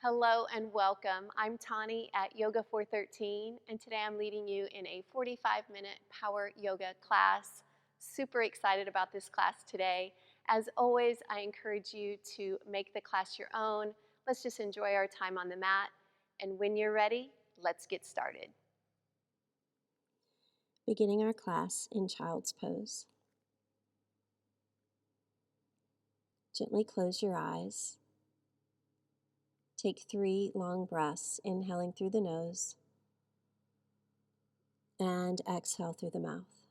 Hello and welcome. I'm Tauni at Yoga 413, and today I'm leading you in a 45-minute power yoga class. Super excited about this class today. As always, I encourage you to make the class your own. Let's just enjoy our time on the mat, and when you're ready, let's get started. Beginning our class in child's pose. Gently close your eyes. Take 3 long breaths, inhaling through the nose and exhale through the mouth.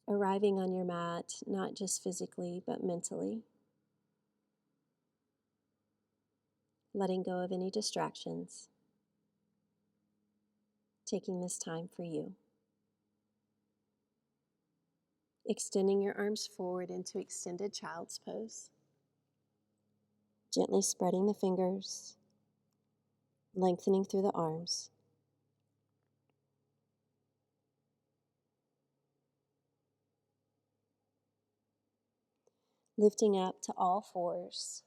Arriving on your mat, not just physically, but mentally. Letting go of any distractions. Taking this time for you. Extending your arms forward into extended child's pose. Gently spreading the fingers, lengthening through the arms. Lifting up to all fours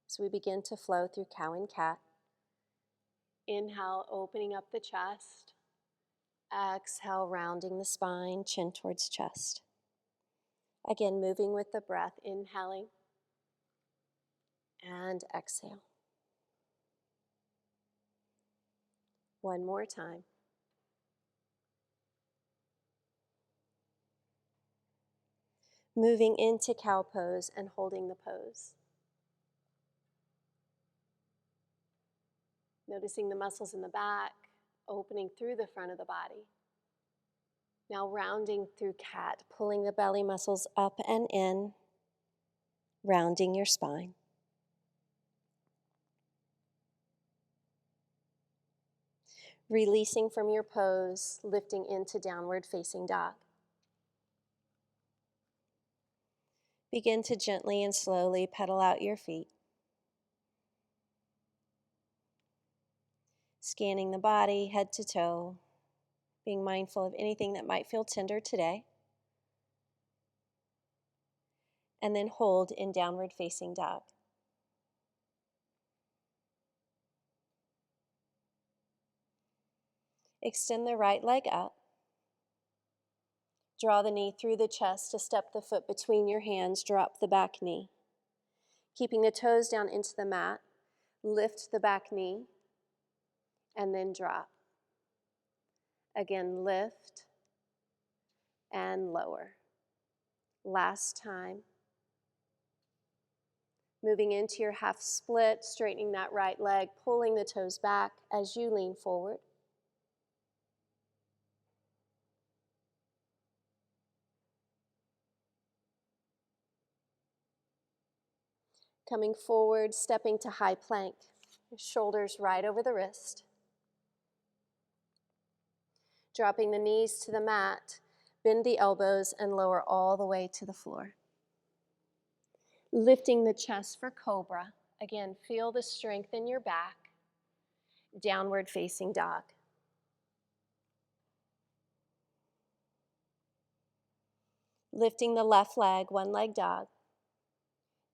as we begin to flow through cow and cat. Inhale, opening up the chest. Exhale, rounding the spine, chin towards chest. Again, moving with the breath, inhaling and exhale. One more time. Moving into cow pose and holding the pose. Noticing the muscles in the back, opening through the front of the body. Now rounding through cat, Pulling the belly muscles up and in, rounding your spine. Releasing from your pose, lifting into downward facing dog. Begin to gently and slowly pedal out your feet. Scanning the body, head to toe, being mindful of anything that might feel tender today. And then hold in downward facing dog. Extend the right leg up. Draw the knee through the chest to step the foot between your hands, drop the back knee. Keeping the toes down into the mat, lift the back knee, and then drop. Again, lift and lower. Last time. Moving into your half split, straightening that right leg, pulling the toes back as you lean forward. Coming forward, stepping to high plank. Shoulders right over the wrist. Dropping the knees to the mat, bend the elbows and lower all the way to the floor. Lifting the chest for cobra. Again, feel the strength in your back. Downward facing dog. Lifting the left leg, one leg dog.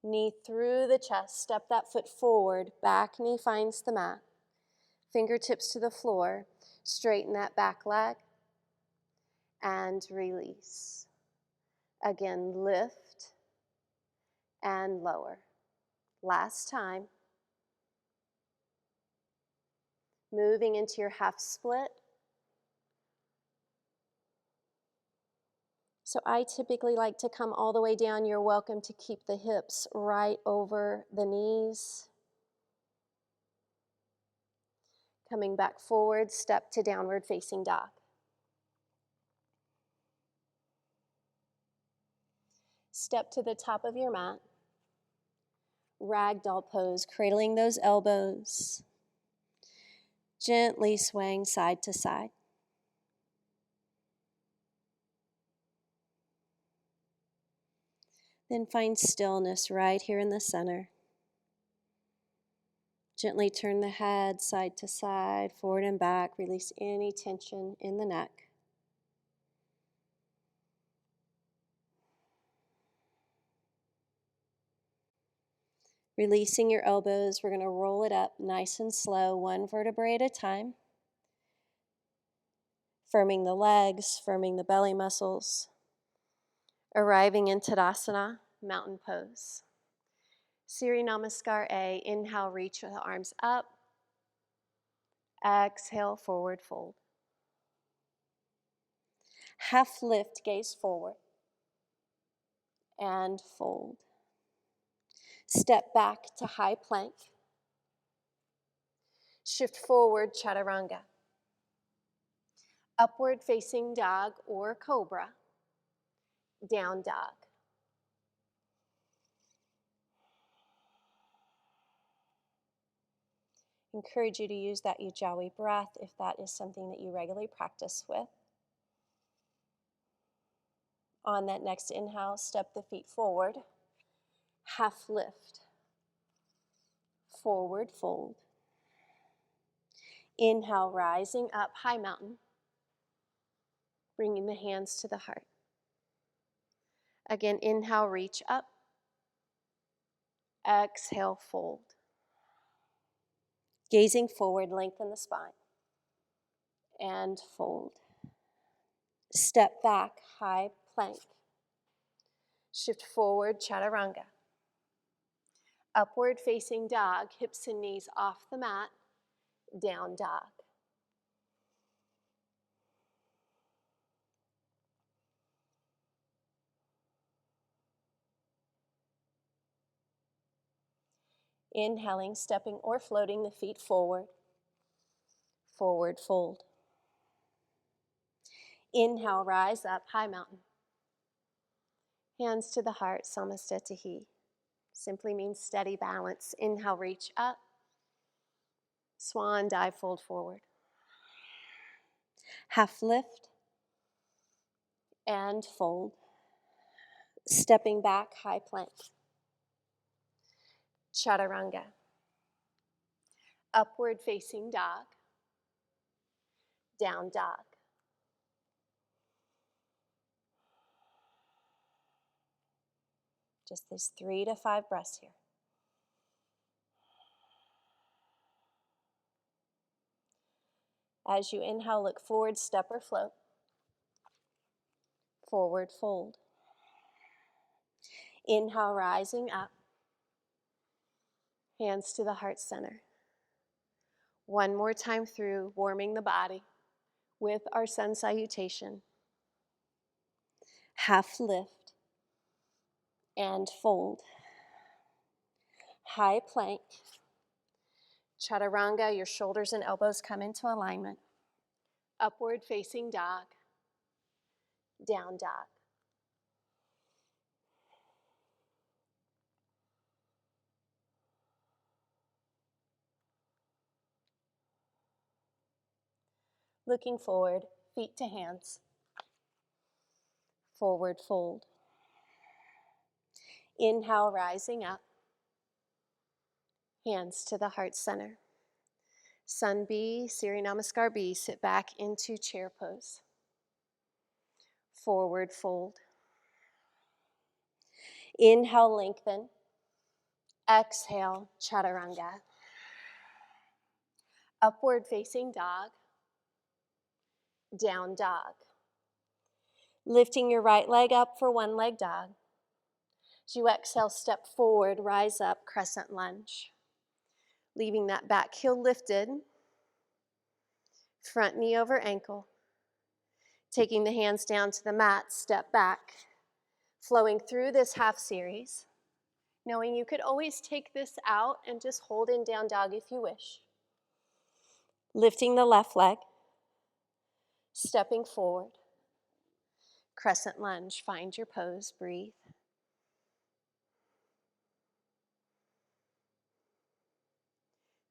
Knee through the chest, step that foot forward, back knee finds the mat. Fingertips to the floor, straighten that back leg, and release. Again, lift and lower. Last time. Moving into your half split. So I typically like to come all the way down. You're welcome to keep the hips right over the knees. Coming back forward, step to downward facing dog. Step to the top of your mat. Ragdoll pose, cradling those elbows. Gently swaying side to side. Then find stillness right here in the center. Gently turn the head side to side, forward and back. Release any tension in the neck. Releasing your elbows, we're going to roll it up nice and slow, one vertebrae at a time. Firming the legs, firming the belly muscles. Arriving in Tadasana, mountain pose. Surya Namaskar A, inhale, reach the arms up. Exhale, forward fold. Half lift, gaze forward. And fold. Step back to high plank. Shift forward, chaturanga. Upward facing dog or cobra. Down dog. Encourage you to use that Ujjayi breath if that is something that you regularly practice with. On that next inhale, step the feet forward. Half lift. Forward fold. Inhale, rising up, high mountain. Bringing the hands to the heart. Again, inhale, reach up. Exhale, fold. Gazing forward, lengthen the spine. And fold. Step back, high plank. Shift forward, chaturanga. Upward facing dog, hips and knees off the mat. Down dog. Inhaling, stepping or floating the feet forward. Forward fold. Inhale, rise up, high mountain. Hands to the heart, samastatihi. Simply means steady balance. Inhale, reach up. Swan dive, fold forward. Half lift and fold. Stepping back, high plank. Chaturanga. Upward facing dog. Down dog. Just these 3 to 5 breaths here. As you inhale, look forward, step or float. Forward fold. Inhale, rising up. Hands to the heart center. One more time through, warming the body with our sun salutation. Half lift and fold. High plank. Chaturanga, your shoulders and elbows come into alignment. Upward facing dog. Down dog. Looking forward, feet to hands. Forward fold. Inhale, rising up. Hands to the heart center. Sun B, Surya Namaskar B, sit back into chair pose. Forward fold. Inhale, lengthen. Exhale, chaturanga. Upward facing dog. Down dog. Lifting your right leg up for one leg dog. As you exhale, step forward, rise up, crescent lunge. Leaving that back heel lifted. Front knee over ankle. Taking the hands down to the mat, step back. Flowing through this half series. Knowing you could always take this out and just hold in down dog if you wish. Lifting the left leg. Stepping forward. Crescent lunge, find your pose, breathe.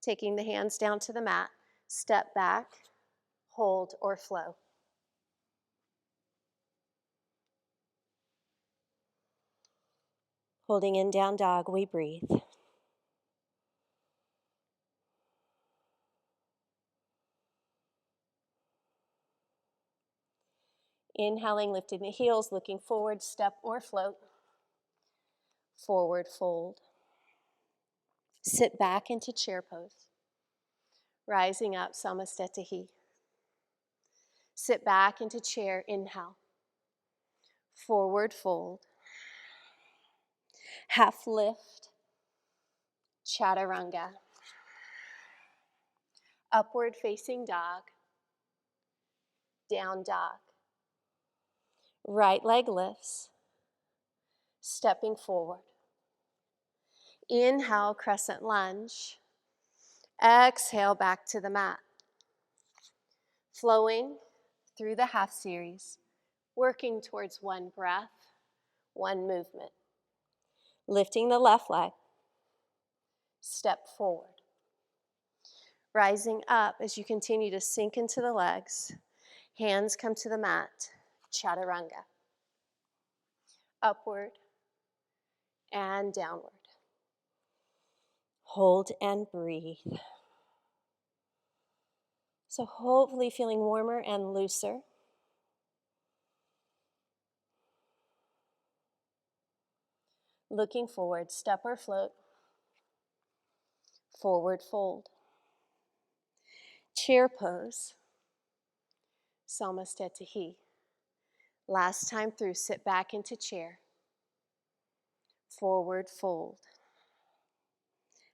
Taking the hands down to the mat, step back, hold or flow. Holding in down dog, we breathe. Inhaling, lifting the heels, looking forward, step or float. Forward fold. Sit back into chair pose. Rising up, samastetihi. Sit back into chair, inhale. Forward fold. Half lift, chaturanga. Upward facing dog, down dog. Right leg lifts, stepping forward. Inhale, crescent lunge. Exhale, back to the mat. Flowing through the half series, working towards one breath, one movement. Lifting the left leg, step forward. Rising up as you continue to sink into the legs. Hands come to the mat, chaturanga. Upward and downward. Hold and breathe. So hopefully feeling warmer and looser. Looking forward, step or float. Forward fold. Chair pose. Samastetihi. Last time through, sit back into chair. Forward fold.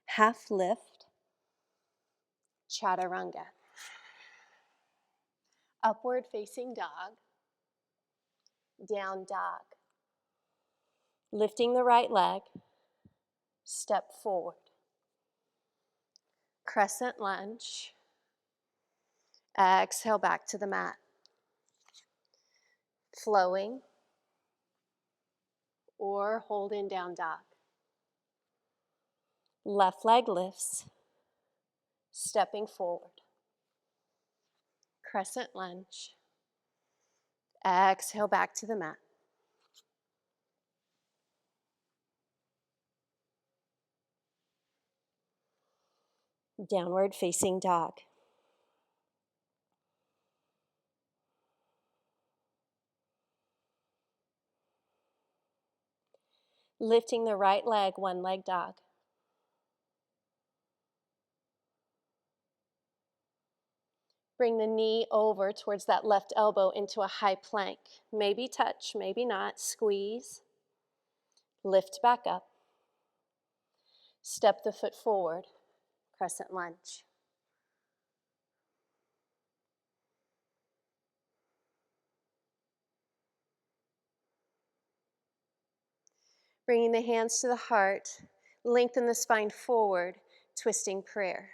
Half lift. Chaturanga. Upward facing dog. Down dog. Lifting the right leg. Step forward. Crescent lunge. Exhale back to the mat. Flowing or hold in down dog. Left leg lifts, stepping forward. Crescent lunge. Exhale back to the mat. Downward facing dog. Lifting the right leg, one leg dog. Bring the knee over towards that left elbow into a high plank. Maybe touch, maybe not. Squeeze. Lift back up. Step the foot forward. Crescent lunge. Bringing the hands to the heart. Lengthen the spine forward. Twisting prayer.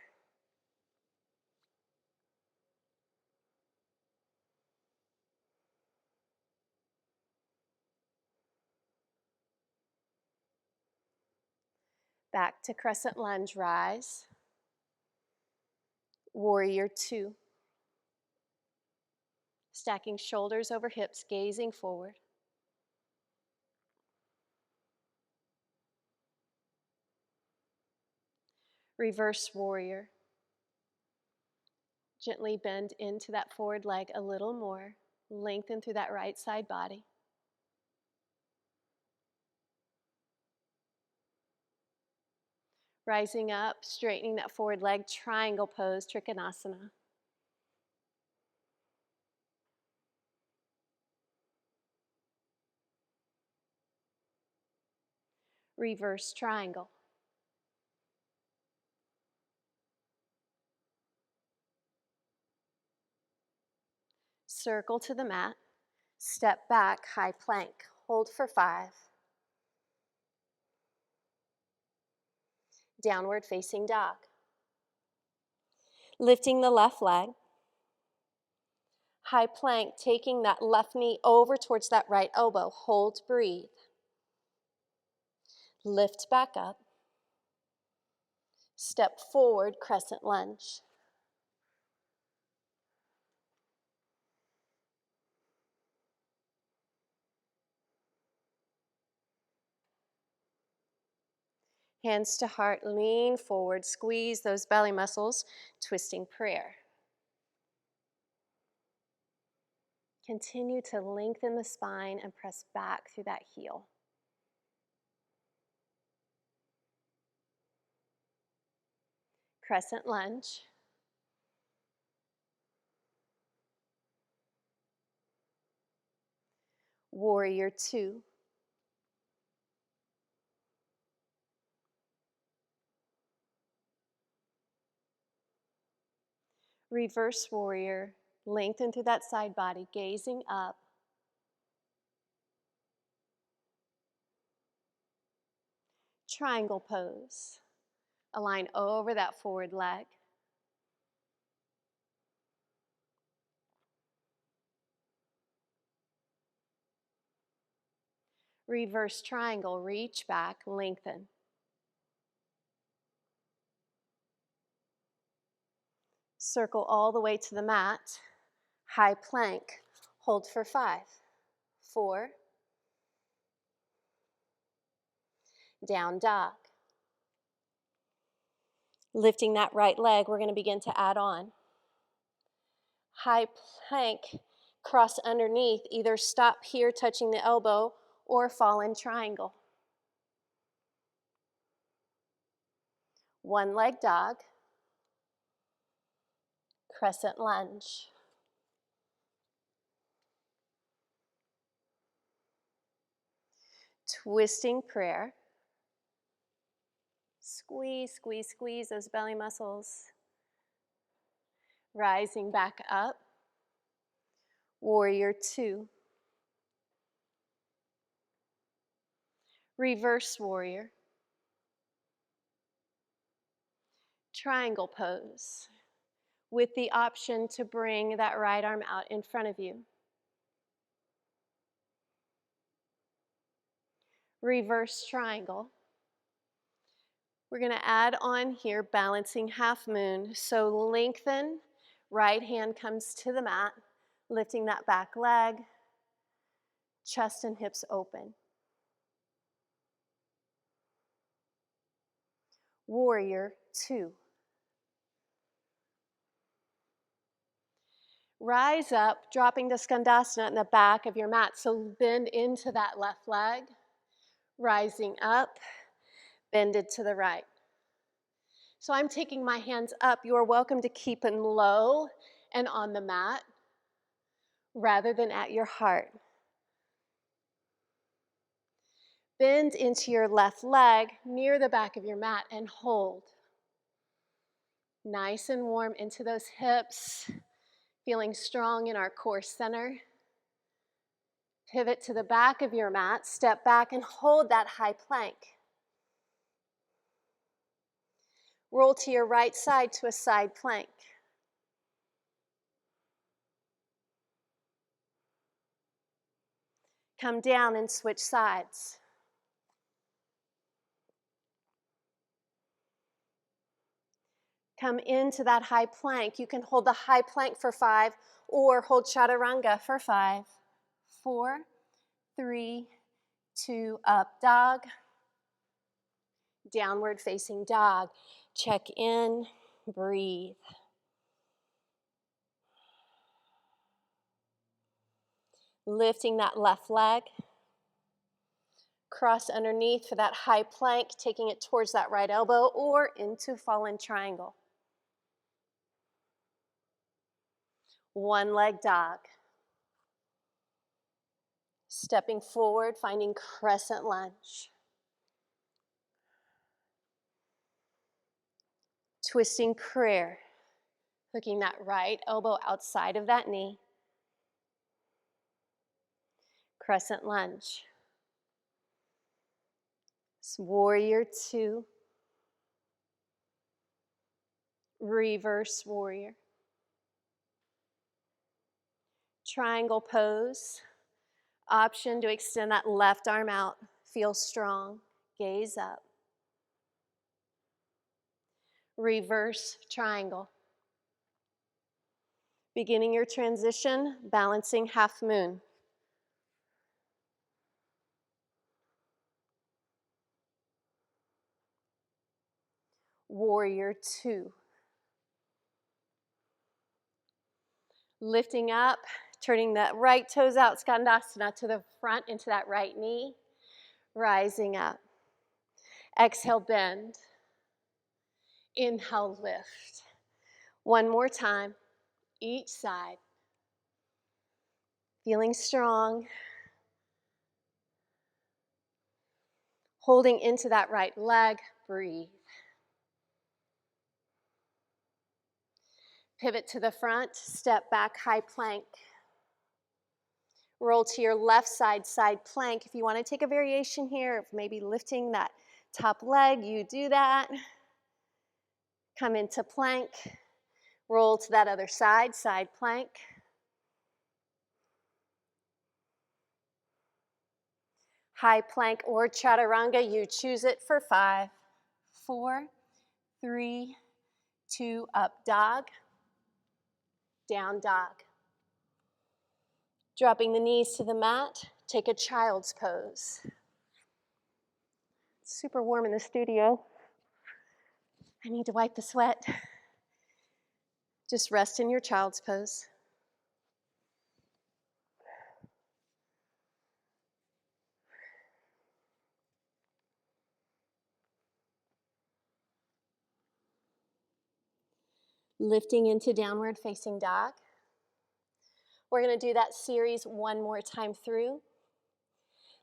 Back to crescent lunge, rise. Warrior two. Stacking shoulders over hips, gazing forward. Reverse warrior. Gently bend into that forward leg a little more. Lengthen through that right side body. Rising up, straightening that forward leg, triangle pose, trikonasana. Reverse triangle. Circle to the mat. Step back, high plank. Hold for 5. Downward facing dog. Lifting the left leg. High plank, taking that left knee over towards that right elbow. Hold, breathe. Lift back up. Step forward, crescent lunge. Hands to heart, lean forward, squeeze those belly muscles, twisting prayer. Continue to lengthen the spine and press back through that heel. crescent lunge. Warrior two. Reverse warrior, lengthen through that side body, gazing up. Triangle pose. Align over that forward leg. Reverse triangle, reach back, lengthen. Circle all the way to the mat. High plank, hold for 5, 4, down dog. Lifting that right leg, we're going to begin to add on. High plank, cross underneath, either stop here touching the elbow or fall in triangle. One leg dog, crescent lunge. Twisting prayer. Squeeze, squeeze, squeeze those belly muscles. Rising back up. Warrior two. Reverse warrior. Triangle pose with the option to bring that right arm out in front of you. Reverse triangle. We're going to add on here balancing half moon. So lengthen, right hand comes to the mat, lifting that back leg, chest and hips open. Warrior two. Rise up, dropping the skandasana in the back of your mat. So bend into that left leg, rising up, bended to the right. So I'm taking my hands up. You are welcome to keep them low and on the mat rather than at your heart. Bend into your left leg near the back of your mat and hold. Nice and warm into those hips, feeling strong in our core center. Pivot to the back of your mat, step back and hold that high plank. Roll to your right side to a side plank. Come down and switch sides. Come into that high plank. You can hold the high plank for 5 or hold chaturanga for 5, 4, 3, 2, up dog. Downward facing dog. Check in, breathe. Lifting that left leg. Cross underneath for that high plank, taking it towards that right elbow or into fallen triangle. One leg dog. Stepping forward, finding crescent lunge. Twisting prayer. Hooking that right elbow outside of that knee. Crescent lunge. Warrior two. Reverse warrior. Triangle pose. Option to extend that left arm out. Feel strong. Gaze up. Reverse triangle. Beginning your transition, balancing half moon. Warrior two. Lifting up, turning that right toes out, skandasana to the front into that right knee. Rising up. Exhale, bend. Inhale, lift. One more time, each side. Feeling strong. Holding into that right leg, breathe. Pivot to the front, step back, high plank. Roll to your left side, side plank. If you want to take a variation here of maybe lifting that top leg, you do that. Come into plank. Roll to that other side, side plank. High plank or chaturanga, you choose it for 5, 4, 3, 2, up dog, down dog. Dropping the knees to the mat, take a child's pose. It's super warm in the studio. I need to wipe the sweat. Just rest in your child's pose. Lifting into downward facing dog. We're going to do that series one more time through.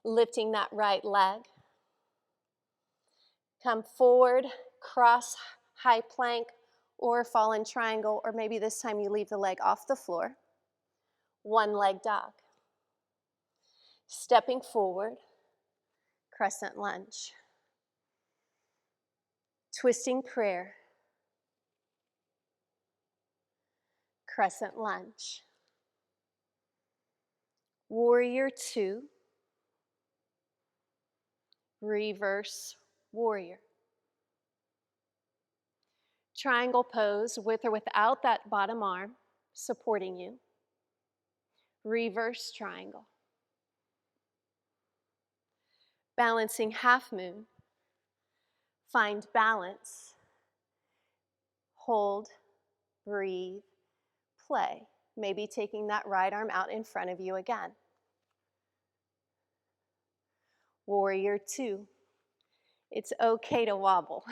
Lifting that right leg. Come forward, cross high plank or fallen triangle, or maybe this time you leave the leg off the floor. One leg dog. Stepping forward, crescent lunge. Twisting prayer, crescent lunge. Warrior 2, reverse warrior. Triangle pose with or without that bottom arm supporting you. Reverse triangle. Balancing half moon. Find balance. Hold, breathe, play. Maybe taking that right arm out in front of you again. Warrior 2. It's okay to wobble.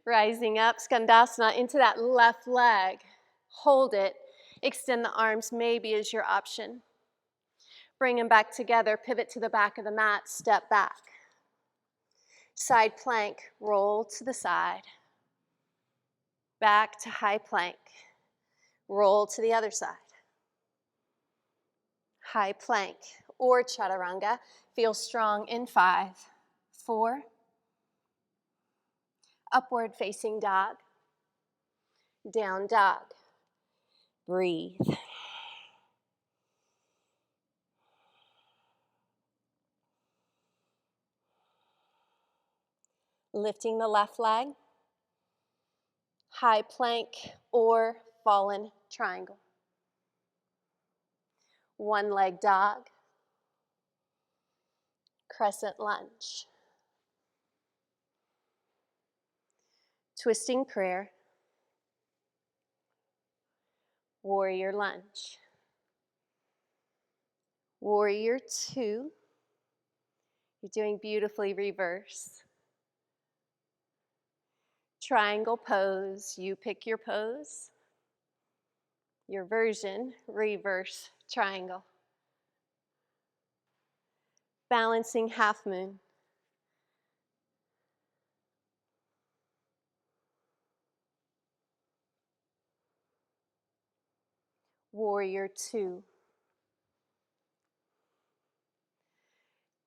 Rising up, skandasana, into that left leg. Hold it. Extend the arms, maybe is your option. Bring them back together. Pivot to the back of the mat. Step back. Side plank. Roll to the side. Back to high plank. Roll to the other side. High plank or chaturanga. Feel strong in 5, 4. Upward facing dog. Down dog. Breathe. Lifting the left leg. High plank or fallen triangle. One leg dog. Crescent lunge. Twisting prayer. Warrior lunge. Warrior 2. You're doing beautifully, reverse. Triangle pose. You pick your pose. Your version, reverse triangle. Balancing half moon. Warrior 2.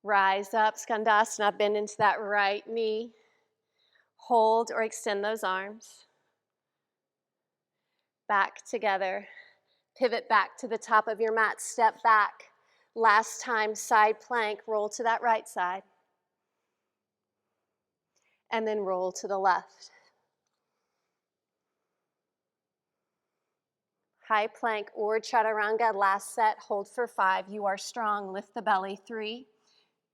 Rise up, skandasana, bend into that right knee. Hold or extend those arms. Back together. Pivot back to the top of your mat. Step back. Last time, side plank. Roll to that right side. And then roll to the left. High plank or chaturanga. Last set. Hold for 5. You are strong. Lift the belly. 3,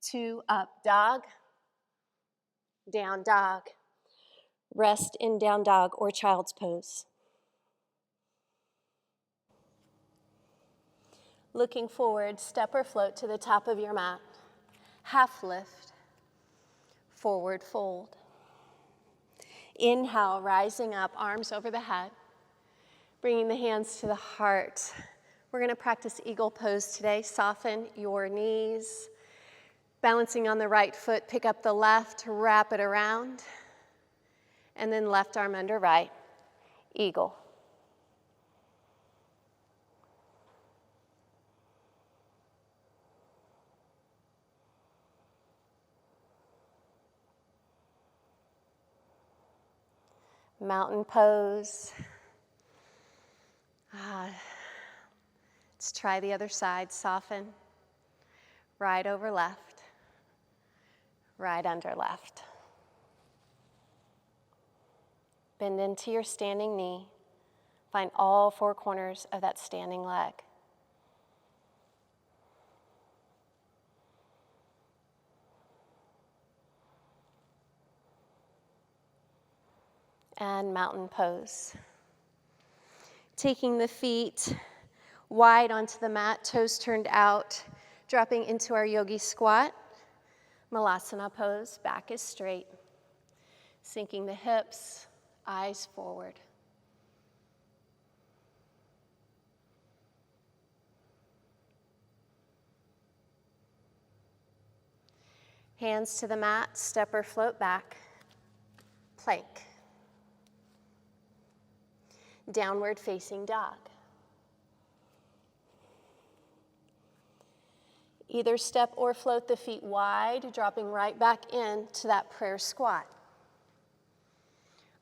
2, up dog. Down dog. Rest in down dog or child's pose. Looking forward, step or float to the top of your mat. Half lift. Forward fold. Inhale, rising up, arms over the head. Bringing the hands to the heart. We're going to practice eagle pose today. Soften your knees. Balancing on the right foot, pick up the left, wrap it around. And then left arm under right, eagle. Mountain pose. Let's try the other side. Soften. Right over left. Right under left. Bend into your standing knee. Find all four corners of that standing leg. And mountain pose. Taking the feet wide onto the mat, toes turned out, dropping into our yogi squat. Malasana pose, back is straight. Sinking the hips, eyes forward. Hands to the mat, step or float back. Plank. Downward facing dog. Either step or float the feet wide, dropping right back into that prayer squat.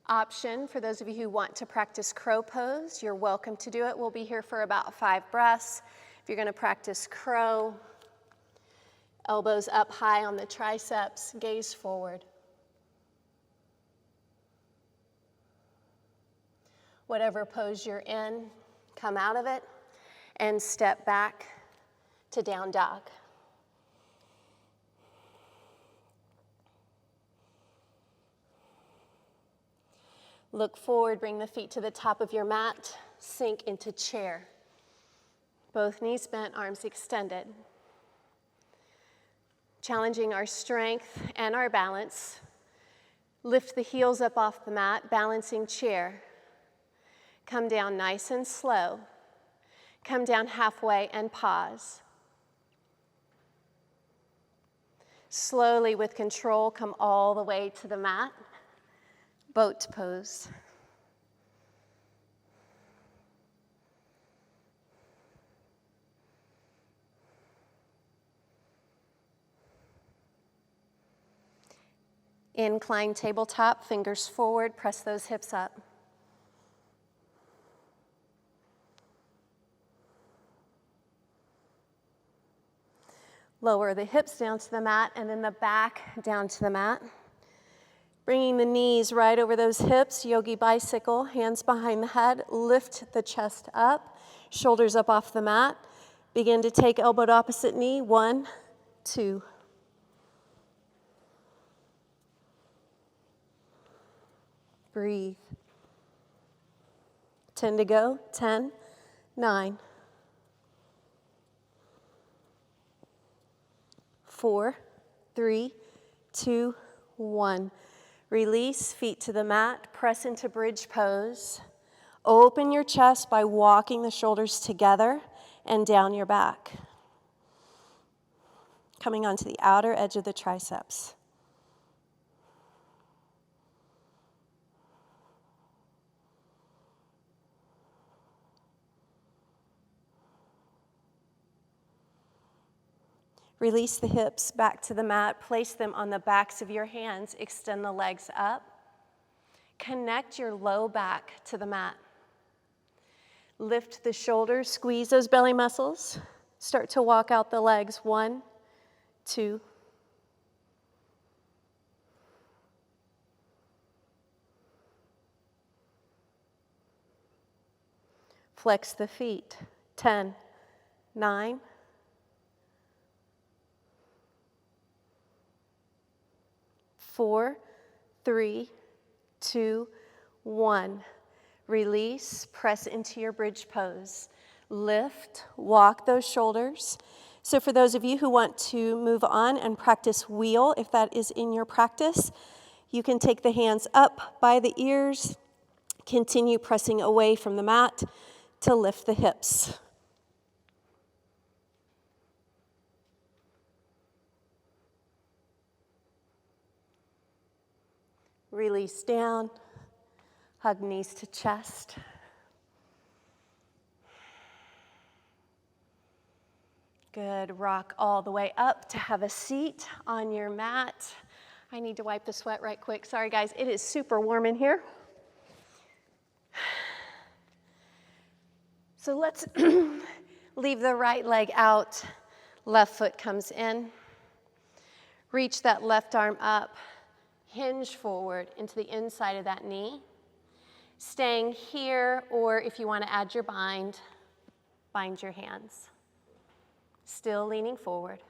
Option for those of you who want to practice crow pose, you're welcome to do it. We'll be here for about 5 breaths. If you're going to practice crow, elbows up high on the triceps, gaze forward. Whatever pose you're in, come out of it and step back to down dog. Look forward, bring the feet to the top of your mat, sink into chair. Both knees bent, arms extended. Challenging our strength and our balance. Lift the heels up off the mat, balancing chair. Come down nice and slow. Come down halfway and pause. Slowly with control, come all the way to the mat. Boat pose. Incline tabletop, fingers forward, press those hips up. Lower the hips down to the mat and then the back down to the mat. Bringing the knees right over those hips, yogi bicycle, hands behind the head, lift the chest up, shoulders up off the mat. Begin to take elbow to opposite knee, 1, 2. Breathe. 10 to go, 10, 9. 4, 3, 2, 1. Release, feet to the mat, press into bridge pose. Open your chest by walking the shoulders together and down your back. Coming onto the outer edge of the triceps. Release the hips back to the mat. Place them on the backs of your hands. Extend the legs up. Connect your low back to the mat. Lift the shoulders. Squeeze those belly muscles. Start to walk out the legs. 1, 2. Flex the feet. 10, 9. 4, 3, 2, 1. Release, press into your bridge pose. Lift, walk those shoulders. So for those of you who want to move on and practice wheel, if that is in your practice, You can take the hands up by the ears, continue pressing away from the mat to lift the hips. Release down, hug knees to chest. Good, rock all the way up to have a seat on your mat. I need to wipe the sweat right quick. Sorry guys, it is super warm in here. So let's leave the right leg out, left foot comes in. Reach that left arm up, hinge forward into the inside of that knee. Staying here, or if you want to add your bind your hands. Still leaning forward.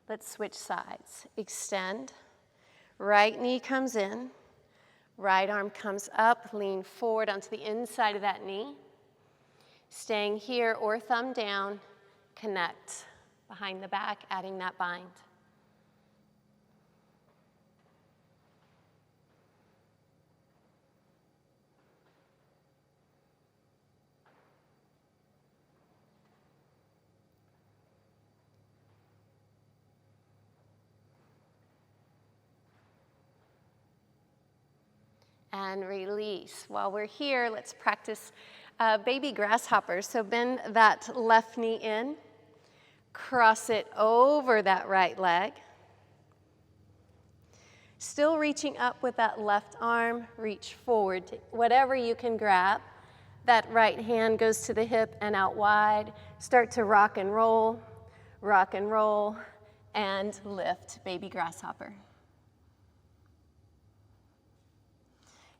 Let's switch sides. Extend. Right knee comes in. Right arm comes up. Lean forward onto the inside of that knee. Staying here or thumb down. Connect behind the back, adding that bind. And release. While we're here, let's practice baby grasshoppers. So bend that left knee in, cross it over that right leg. Still reaching up with that left arm, reach forward to whatever you can grab. That right hand goes to the hip and out wide. Start to rock and roll, and lift, baby grasshopper.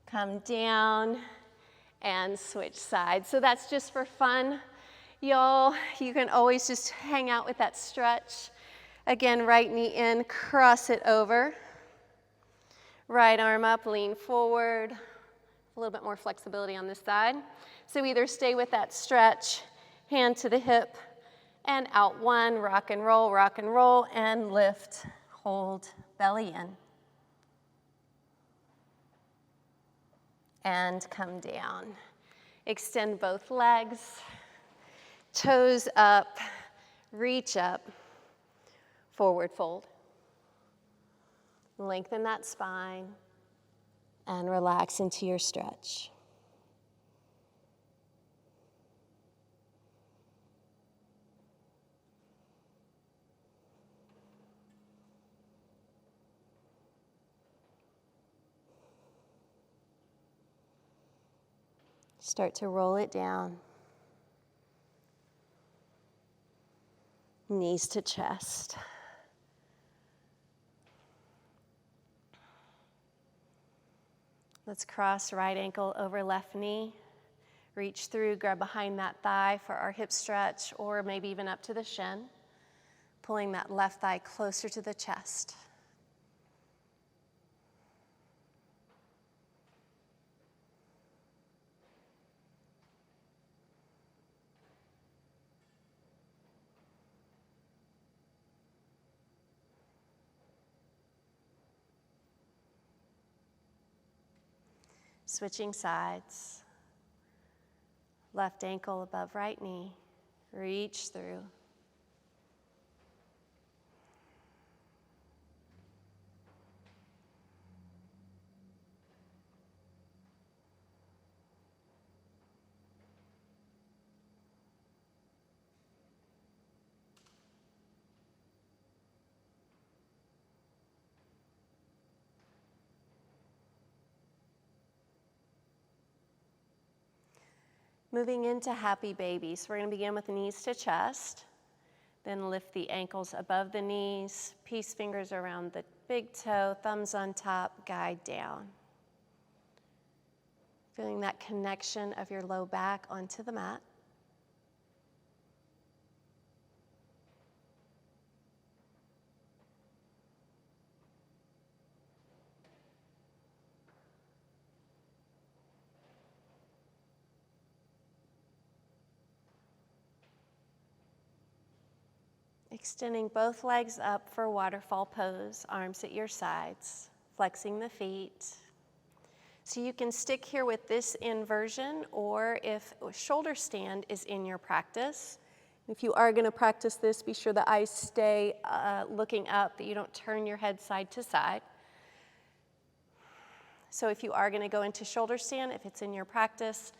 Come down and switch sides. So that's just for fun. Y'all, you can always just hang out with that stretch. Again, right knee in, cross it over. Right arm up, lean forward. A little bit more flexibility on this side. So either stay with that stretch, hand to the hip, and out one, rock and roll, and lift, hold, belly in. And come down. Extend both legs, toes up, reach up, forward fold. Lengthen that spine and relax into your stretch. Start to roll it down. Knees to chest. Let's cross right ankle over left knee. Reach through, grab behind that thigh for our hip stretch, or maybe even up to the shin. Pulling that left thigh closer to the chest. Switching sides. Left ankle above right knee. Reach through. Moving into happy baby. So we're going to begin with knees to chest. Then lift the ankles above the knees, peace fingers around the big toe, thumbs on top, guide down. Feeling that connection of your low back onto the mat. Extending both legs up for waterfall pose, arms at your sides, flexing the feet. So you can stick here with this inversion, or if shoulder stand is in your practice, if you are going to practice this, be sure the eyes stay looking up, that you don't turn your head side to side. So if you are going to go into shoulder stand, if it's in your practice,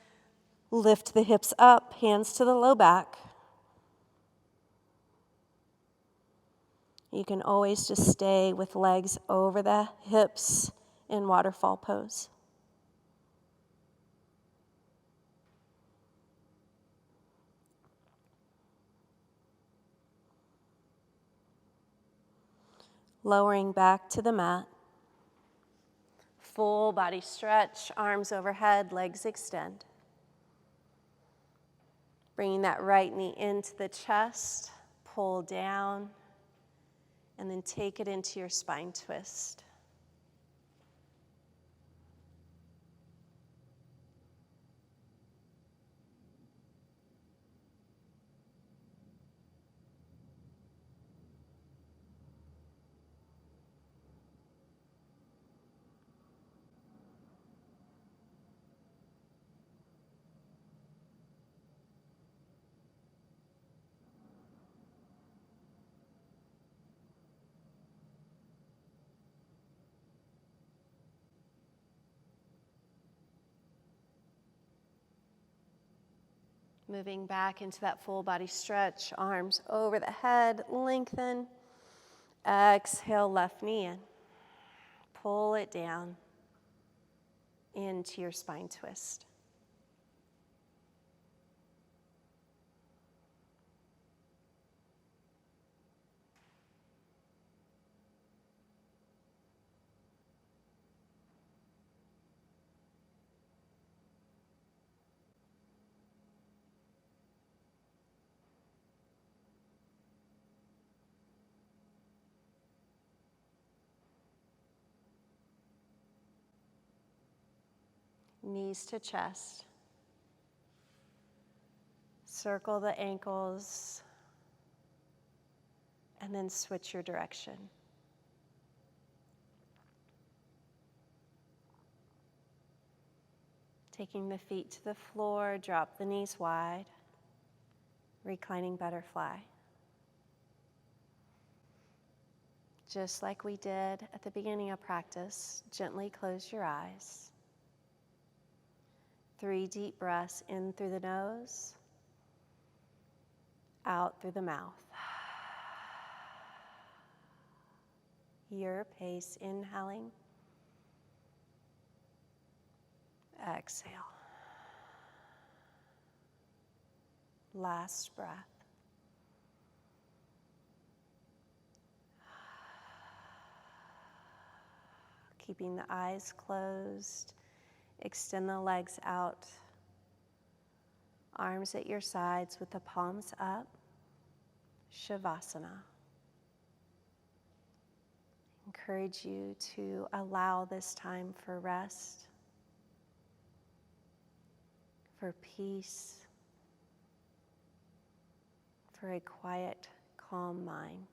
lift the hips up, hands to the low back. You can always just stay with legs over the hips in waterfall pose. Lowering back to the mat. Full body stretch, arms overhead, legs extend. Bringing that right knee into the chest, pull down, and then take it into your spine twist. Moving back into that full body stretch, arms over the head, lengthen. Exhale, left knee in. Pull it down into your spine twist. Knees to chest. Circle the ankles, and then switch your direction. Taking the feet to the floor, drop the knees wide, reclining butterfly. Just like we did at the beginning of practice, gently close your eyes. 3 deep breaths in through the nose, out through the mouth. Your pace, inhaling, exhale. Last breath. Keeping the eyes closed, extend the legs out, arms at your sides with the palms up, Shavasana. Encourage you to allow this time for rest, for peace, for a quiet, calm mind.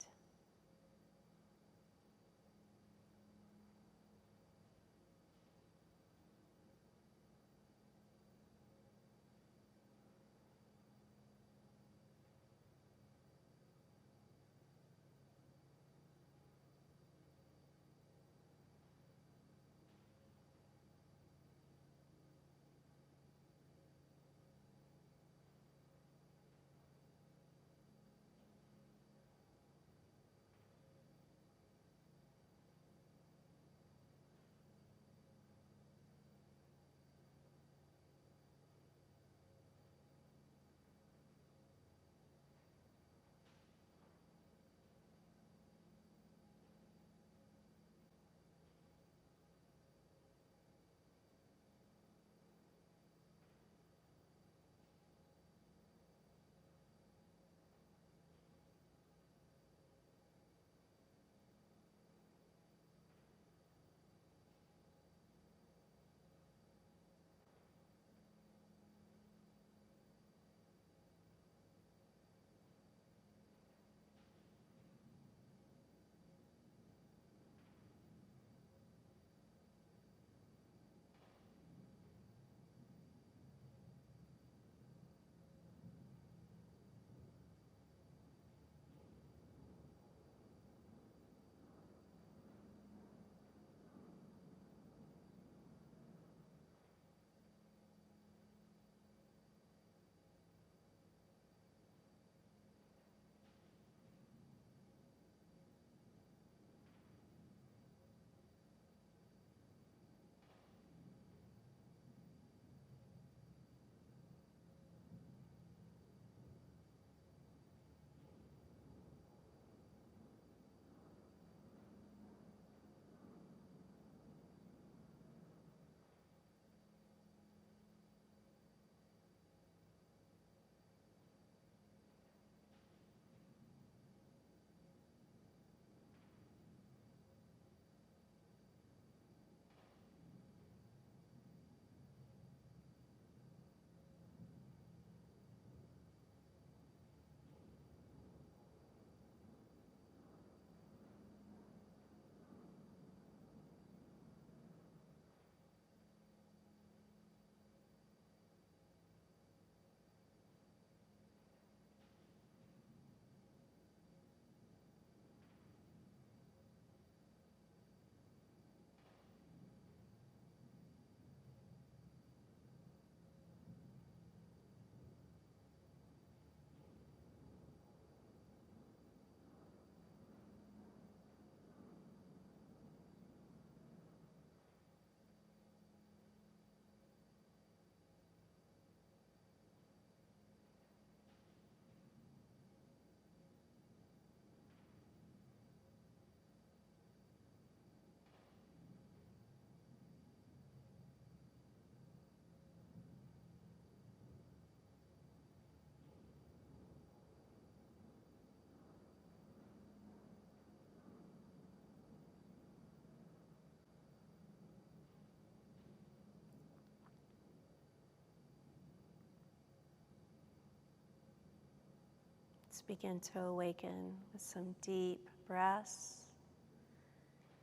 Let's begin to awaken with some deep breaths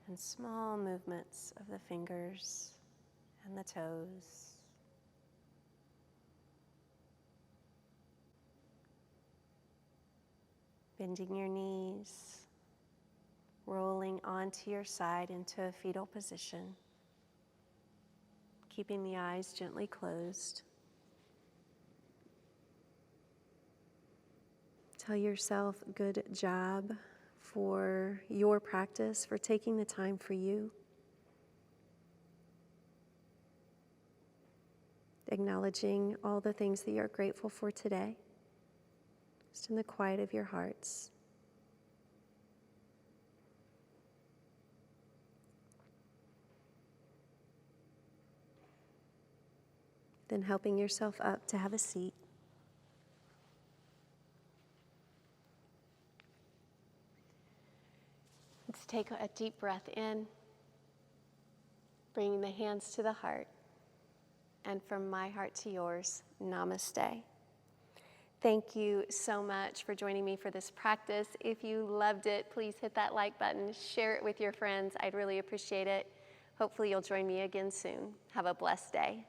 and small movements of the fingers and the toes. Bending your knees, rolling onto your side into a fetal position, keeping the eyes gently closed. Tell yourself, good job for your practice, for taking the time for you. Acknowledging all the things that you're grateful for today, just in the quiet of your hearts. Then helping yourself up to have a seat. Let's take a deep breath in, bringing the hands to the heart. And from my heart to yours, namaste. Thank you so much for joining me for this practice. If you loved it, please hit that like button, share it with your friends. I'd really appreciate it. Hopefully you'll join me again soon. Have a blessed day.